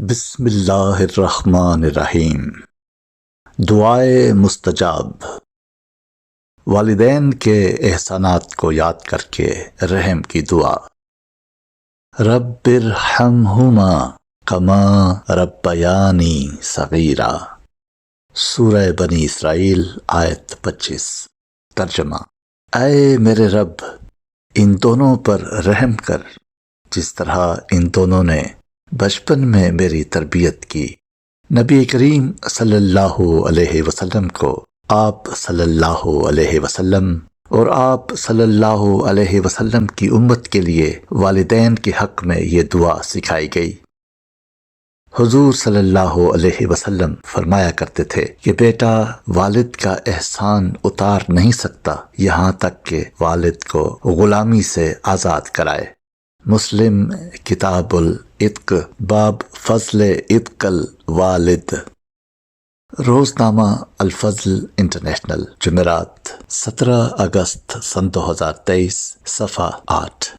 بسم اللہ الرحمن الرحیم۔ دعائے مستجاب۔ والدین کے احسانات کو یاد کر کے رحم کی دعا۔ رب ارحمہما کما ربیانی صغیرا۔ سورہ بنی اسرائیل آیت 25۔ ترجمہ: اے میرے رب، ان دونوں پر رحم کر جس طرح ان دونوں نے بچپن میں میری تربیت کی۔ نبی کریم صلی اللہ علیہ وسلم کو آپ صلی اللہ علیہ وسلم اور آپ صلی اللہ علیہ وسلم کی امت کے لیے والدین کے حق میں یہ دعا سکھائی گئی۔ حضور صلی اللہ علیہ وسلم فرمایا کرتے تھے کہ بیٹا والد کا احسان اتار نہیں سکتا یہاں تک کہ والد کو غلامی سے آزاد کرائے۔ مسلم کتاب العتق باب فضل عتق الوالد۔ روزنامہ الفضل انٹرنیشنل، جمعرات 17 اگست سن 2023، صفحہ 8۔